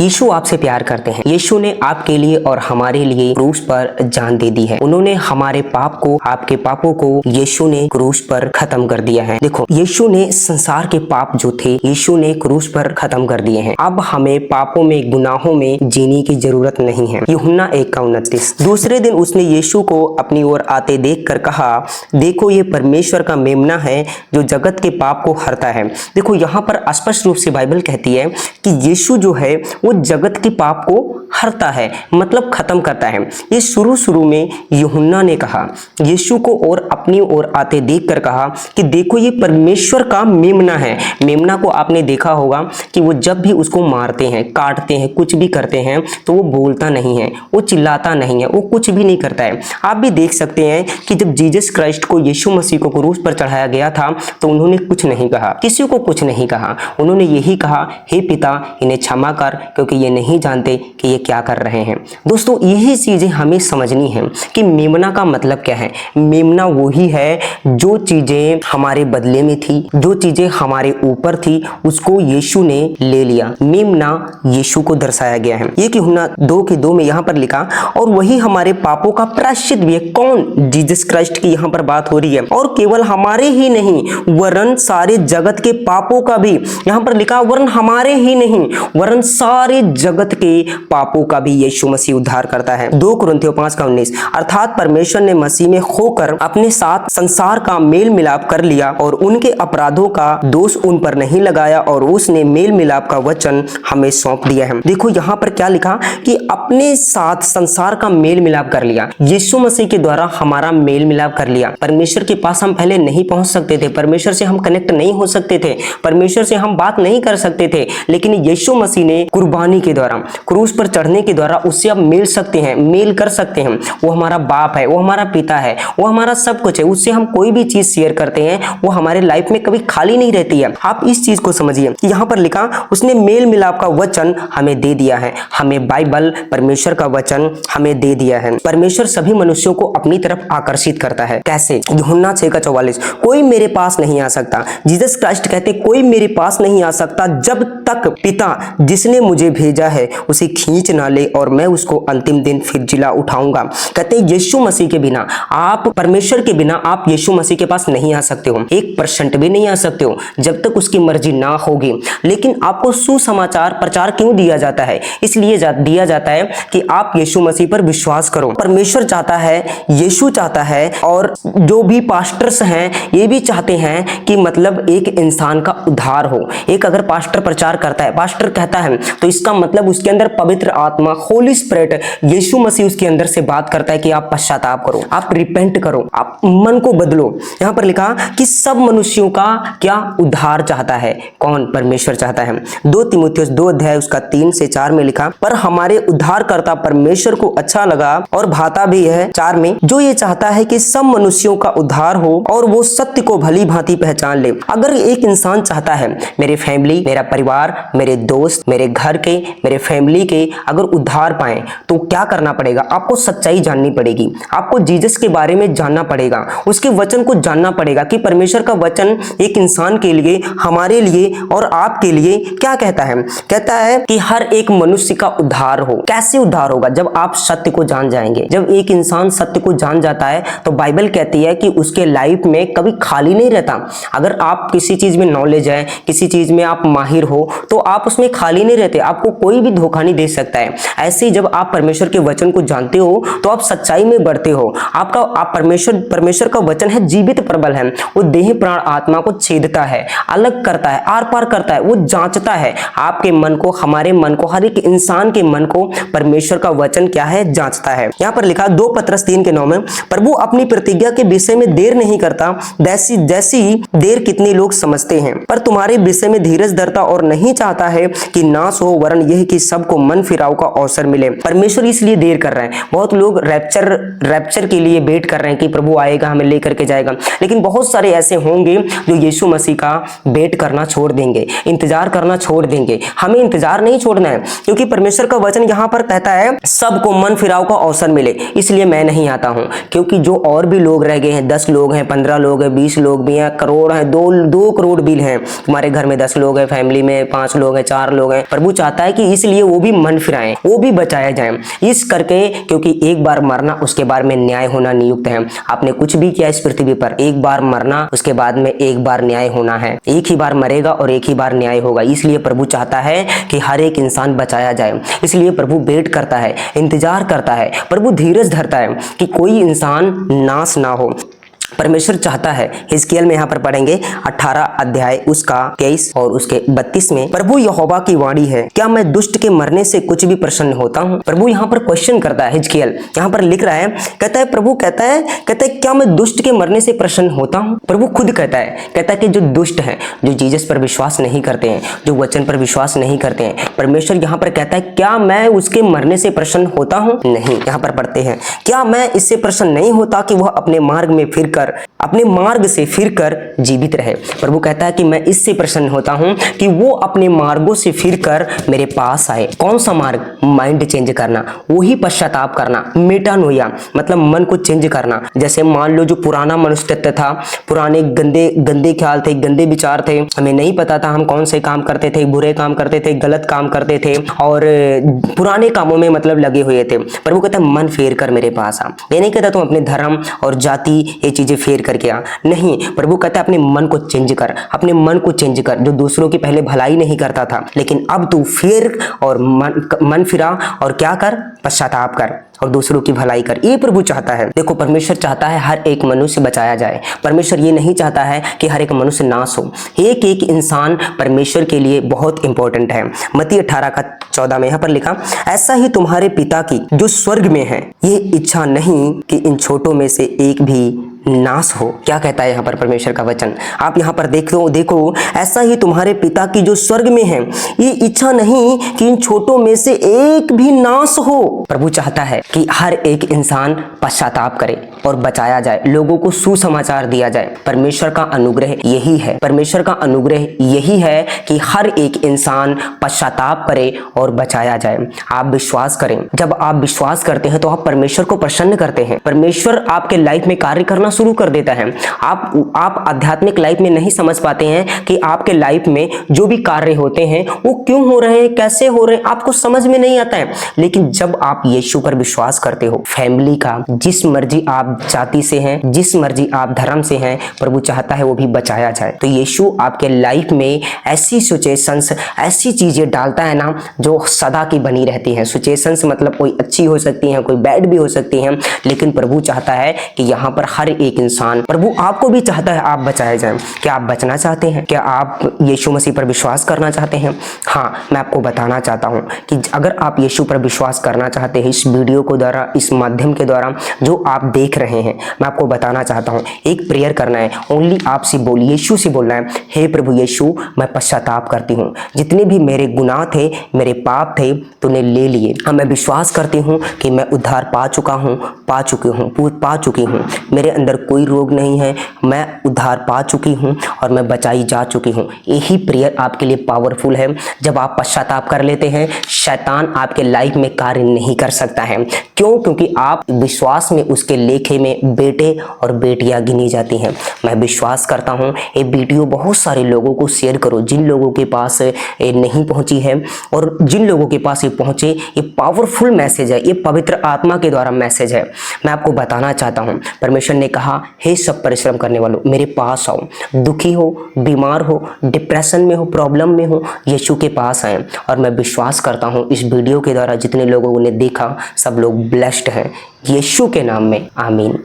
यीशु आपसे प्यार करते हैं। यीशु ने आपके लिए और हमारे लिए क्रूस पर जान दे दी है। उन्होंने हमारे पाप को, आपके पापों को यीशु ने क्रूस पर खत्म कर दिया है। देखो, यीशु ने संसार के पाप जो थे यीशु ने क्रूस पर खत्म कर दिए हैं। अब हमें पापों में, गुनाहों में जीने की जरूरत नहीं है। यूहन्ना 1:29। दूसरे दिन उसने यीशु को अपनी ओर आते देख कर कहा, देखो ये परमेश्वर का मेमना है जो जगत के पाप को हरता है। देखो, यहाँ पर स्पष्ट रूप से बाइबल कहती है कि यीशु जो है वो जगत के पाप को हरता है, मतलब खत्म करता है। ये शुरू में यूहन्ना ने कहा, यीशु को और अपनी ओर आते देखकर कहा कि देखो ये परमेश्वर का मेमना है। मेमना को आपने देखा होगा कि वो जब भी उसको मारते हैं, काटते हैं, कुछ भी करते हैं तो वो बोलता नहीं है, वो चिल्लाता नहीं है, वो कुछ भी नहीं करता है। आप भी देख सकते हैं कि जब जीसस क्राइस्ट को, यीशु मसीह को क्रूस पर चढ़ाया गया था तो उन्होंने कुछ नहीं कहा, किसी को कुछ नहीं कहा। उन्होंने यही कहा, हे पिता इन्हें क्षमा कर क्योंकि ये नहीं जानते कि ये क्या कर रहे हैं। दोस्तों, यही चीजें हमें समझनी है कि मेमना का मतलब क्या है। मेमना वही है जो चीजें हमारे बदले में थी, जो चीजें हमारे ऊपर थी, उसको यीशु ने ले लिया। मेमना यीशु को दर्शाया गया है। ये यूहन्ना 2:2 में यहाँ पर लिखा, और वही हमारे पापों का प्रायश्चित भी है। कौन? जीसस क्राइस्ट की यहाँ पर बात हो रही है। और केवल हमारे ही नहीं वरन सारे जगत के पापों का भी, यहाँ पर लिखा वरन हमारे ही नहीं वरन सारे जगत के पापों का भी यीशु मसीह उद्धार करता है। 2 कुरिन्थियों 5:19। अर्थात परमेश्वर ने मसीह में होकर अपने साथ संसार का मेल मिलाप कर लिया और उनके अपराधों का दोष उन पर नहीं लगाया और उसने मेल मिलाप का वचन हमें सौंप दिया है। देखो, यहाँ पर क्या लिखा कि अपने साथ संसार का मेल मिलाप कर लिया। यीशु मसीह के द्वारा हमारा मेल मिलाप कर लिया। परमेश्वर के पास हम पहले नहीं पहुंच सकते थे, परमेश्वर से हम कनेक्ट नहीं हो सकते थे, परमेश्वर से हम बात नहीं कर सकते थे, लेकिन यीशु मसीह ने कुर्बानी के द्वारा, क्रूस पर चढ़ने के द्वारा उससे अब मिल सकते हैं, मेल कर सकते हैं। वो हमारा बाप है, वो हमारा पिता है, वो हमारा सब कुछ है। उससे हम कोई भी चीज शेयर करते हैं, वो हमारे लाइफ में कभी खाली नहीं रहती है। आप इस चीज को समझिए। यहाँ पर लिखा उसने मेल मिलाप का वचन हमें दे दिया है। हमें बाइबल, परमेश्वर का वचन हमें दे दिया है। परमेश्वर सभी मनुष्यों को अपनी तरफ आकर्षित करता है। कैसे? यूहन्ना 6:44। कोई मेरे पास नहीं आ सकता, जीसस क्राइस्ट कहते, कोई मेरे पास नहीं आ सकता जब तक पिता जिसने मुझे भेजा है उसे खींच ना ले, और मैं उसको अंतिम दिन फिर जिला उठाऊंगा। कहते हैं यीशु मसीह के बिना, आप परमेश्वर के बिना आप यीशु मसीह के पास नहीं आ सकते हो, 1% भी नहीं आ सकते हो जब तक उसकी मर्जी ना होगी। लेकिन आपको सुसमाचार प्रचार क्यों दिया जाता है? इसलिए दिया जाता है कि आप यीशु मसीह पर विश्वास करो। परमेश्वर चाहता है, यीशु चाहता है, और जो भी पास्टर्स हैं ये भी चाहते हैं कि मतलब एक इंसान का उद्धार हो। एक अगर पास्टर प्रचार करता है, पास्टर कहता है, तो इसका मतलब उसके अंदर पवित्र आत्मा, होली स्पिरिट, यीशु मसीह उसके अंदर से बात करता है कि आप पश्चाताप करो, आप रिपेंट करो, आप मन को बदलो। यहाँ पर लिखा कि सब मनुष्यों का क्या उद्धार चाहता है? कौन? परमेश्वर चाहता है। 2 तीमुथियुस 2:3-4 में लिखा, पर हमारे उद्धारकर्ता परमेश्वर को अच्छा लगा और भाता भी है 4 में, जो ये चाहता है कि सब मनुष्यों का उद्धार हो और वो सत्य को भली भांति पहचान ले। अगर एक इंसान चाहता है मेरी फैमिली, मेरा परिवार, मेरे दोस्त, मेरे घर के, मेरे फैमिली के अगर उद्धार पाए, तो क्या करना पड़ेगा? आपको सच्चाई जाननी पड़ेगी, आपको जीसस के बारे में जानना पड़ेगा, उसके वचन को जानना पड़ेगा कि परमेश्वर का वचन एक इंसान के लिए, हमारे लिए और आपके लिए क्या कहता है। कहता है कि हर एक मनुष्य का उद्धार हो। कैसे उद्धार होगा? जब आप सत्य को जान जाएंगे। जब एक इंसान सत्य को जान जाता है तो बाइबल कहती है कि उसके लाइफ में कभी खाली नहीं रहता। अगर आप किसी चीज में नॉलेज है, किसी चीज में आप माहिर हो, तो आप उसमें खाली नहीं रहते, आपको कोई भी धोखा नहीं दे सकता है। ऐसे ही जब आप परमेश्वर के वचन को जानते हो तो आप सच्चाई में बढ़ते हो। आप परमेश्वर का वचन है जीवित प्रबल है, वो देह प्राण आत्मा को छेदता है, अलग करता है, आर पार करता है, वो जांचता है आपके मन को, हमारे मन को, हर एक इंसान के मन को परमेश्वर का वचन क्या है? जांचता है। यहाँ पर लिखा 2 पतरस 3:9 में, प्रभु अपनी प्रतिज्ञा के विषय में देर नहीं करता जैसी देर कितने लोग समझते हैं, पर तुम्हारे विषय में धीरज धरता और नहीं चाहता है कि नाश हो, वरन यह कि सबको मन फिरा फिराव का अवसर मिले। परमेश्वर इसलिए देर कर रहे हैं। बहुत लोग रैप्चर के लिए वेट कर रहे हैं कि प्रभु आएगा, हमें लेकर के जाएगा, लेकिन बहुत सारे ऐसे होंगे जो यीशु मसीह का वेट करना छोड़ देंगे, इंतजार करना छोड़ देंगे। हमें इंतजार नहीं छोड़ना है, क्योंकि परमेश्वर का वचन यहाँ पर कहता है सबको मन फिराव का अवसर मिले, इसलिए मैं नहीं आता हूँ। क्योंकि जो और भी लोग रह गए हैं, 10 लोग हैं, 15 लोग हैं, 20 लोग भी हैं, करोड़ हैं, 2 करोड़ बिल हैं। तुम्हारे घर में 10 लोग हैं, फैमिली में 5 लोग हैं, 4 लोग हैं। प्रभु चाहता है कि इसलिए वो भी मन फिराएं, वो भी बचाया जाए इस करके, क्योंकि एक बार मरना उसके बाद में न्याय होना नियुक्त है। आपने कुछ भी किया इस पृथ्वी पर, एक बार मरना उसके बाद में एक बार न्याय होना है। एक ही बार मरेगा और एक ही बार न्याय होगा। इसलिए प्रभु चाहता है कि हर एक इंसान बचाया जाए। इसलिए प्रभु वेट करता है, इंतजार करता है, प्रभु धीरज धरता है कि कोई इंसान नाश ना हो। परमेश्वर चाहता है, हिजकियेल में यहाँ पर पढ़ेंगे 18 अध्याय उसका 23 और उसके 32 में, प्रभु यहोवा की वाणी है, क्या मैं दुष्ट के मरने से कुछ भी प्रसन्न होता हूँ। प्रभु यहाँ पर क्वेश्चन करता है। हिजकियेल यहाँ पर लिख रहा है, कहता है प्रभु कहता है क्या मैं दुष्ट के मरने से प्रसन्न होता हूँ। प्रभु खुद कहता है कि जो दुष्ट है, जो जीसस पर विश्वास नहीं करते हैं, जो वचन पर विश्वास नहीं करते हैं, परमेश्वर यहाँ पर कहता है क्या मैं उसके मरने से प्रसन्न होता हूँ। नहीं, यहाँ पर पढ़ते हैं, क्या मैं इससे प्रसन्न नहीं होता कि वह अपने मार्ग से फिरकर जीवित रहे। प्रभु कहता है कि मैं इससे प्रसन्न होता हूं कि वो अपने मार्गों से फिरकर मेरे पास आए। कौन सा मार्ग? माइंड चेंज करना, वही पश्चाताप करना, मेटानोया मतलब मन को चेंज करना। जैसे मान लो जो पुराना मनुष्य तत्व था, पुराने गंदे ख्याल थे, गंदे विचार थे, हमें नहीं पता था हम कौन से काम करते थे, बुरे काम करते थे, गलत काम करते थे और पुराने कामों में मतलब लगे हुए थे। प्रभु कहता है मन फेर कर मेरे पास आ। ये नहीं कहता तुम अपने धर्म और जाति ये चीजें फेर करके आ, नहीं। प्रभु कहता है अपने मन को चेंज कर, अपने मन को चेंज कर। जो दूसरों की पहले भलाई नहीं करता था, लेकिन अब तू फिर और मन फिरा और क्या कर? पश्चाताप कर और दूसरों की भलाई कर। ये प्रभु चाहता है। देखो, परमेश्वर चाहता है हर एक मनुष्य बचाया जाए। परमेश्वर ये नहीं चाहता है कि हर एक मनुष्य नाश हो। एक एक इंसान परमेश्वर के लिए बहुत इंपॉर्टेंट है। मत्ती 18 का 14 में यहाँ पर लिखा, ऐसा ही तुम्हारे पिता की जो स्वर्ग में है ये इच्छा नहीं कि इन छोटों में से एक भी नाश हो। क्या कहता है यहाँ पर परमेश्वर का वचन? आप यहाँ पर देखो, ऐसा ही तुम्हारे पिता की जो स्वर्ग में है ये इच्छा नहीं कि इन छोटों में से एक भी नाश हो। प्रभु चाहता है कि हर एक इंसान पश्चाताप करे और बचाया जाए, लोगों को सुसमाचार दिया जाए। परमेश्वर का अनुग्रह यही है, परमेश्वर का अनुग्रह यही है कि हर एक इंसान पश्चाताप करे और बचाया जाए। आप विश्वास करें, जब आप विश्वास करते हैं तो आप परमेश्वर को प्रसन्न करते हैं। परमेश्वर आपके लाइफ में कार्य करना शुरू कर देता है। आप आध्यात्मिक लाइफ में नहीं समझ पाते हैं कि आपके लाइफ में जो भी कार्य होते हैं वो क्यों हो रहे हैं, कैसे हो रहे हैं, आपको समझ में नहीं आता है। लेकिन जब आप यीशु पर विश्वास करते हो, फैमिली का जिस मर्जी आप जाति से हैं, जिस मर्जी आप धर्म से हैं, प्रभु चाहता है वो भी बचाया जाए। तो यीशु आपके लाइफ में ऐसी सिचुएशंस, ऐसी चीजें डालता है ना जो सदा की बनी रहती हैं। सिचुएशंस मतलब कोई अच्छी हो सकती हैं, कोई बैड भी हो सकती हैं, लेकिन प्रभु चाहता है कि यहाँ पर हर एक इंसान, प्रभु आपको भी चाहता है आप बचाए जाएं। क्या आप बचना चाहते हैं? क्या आप यीशु मसीह पर विश्वास करना चाहते हैं? हाँ, मैं आपको बताना चाहता हूं कि अगर आप यीशु पर विश्वास करना चाहते हैं, इस वीडियो को द्वारा, इस माध्यम के द्वारा जो आप देख रहे हैं, मैं आपको बताना चाहता हूं, एक प्रेयर करना है। ओनली आपसे यीशु से बोलना है, हे प्रभु यीशु, मैं पश्चाताप करती हूँ, जितने भी मेरे गुनाह थे, मेरे पाप थे, तूने ले लिए। मैं विश्वास करती हूँ कि मैं उद्धार पा चुकी हूँ, मेरे अंदर कोई रोग नहीं है, मैं उद्धार पा चुकी हूँ और मैं बचाई जा चुकी हूँ। यही प्रेयर आपके लिए पावरफुल है। जब आप पश्चाताप कर लेते हैं, शैतान आपके लाइफ में कार्य नहीं कर सकता है। क्यों? क्योंकि आप विश्वास में उसके लेखे में बेटे और बेटियां गिनी जाती हैं। मैं विश्वास करता हूँ ये वीडियो बहुत सारे लोगों को शेयर करो, जिन लोगों के पास ये नहीं पहुंची है, और जिन लोगों के पास ये पहुंचे, ये पावरफुल मैसेज है, ये पवित्र आत्मा के द्वारा मैसेज है। मैं आपको बताना चाहता हूँ, परमेश्वर ने कहा, हे सब परिश्रम करने वालों, मेरे पास आओ। दुखी हो, बीमार हो, डिप्रेशन में हो, प्रॉब्लम में हो, यीशु के पास आए। और मैं विश्वास करता हूँ इस वीडियो के द्वारा जितने लोगों ने देखा, सब लोग ब्लेस्ड हैं। यीशु के नाम में आमीन।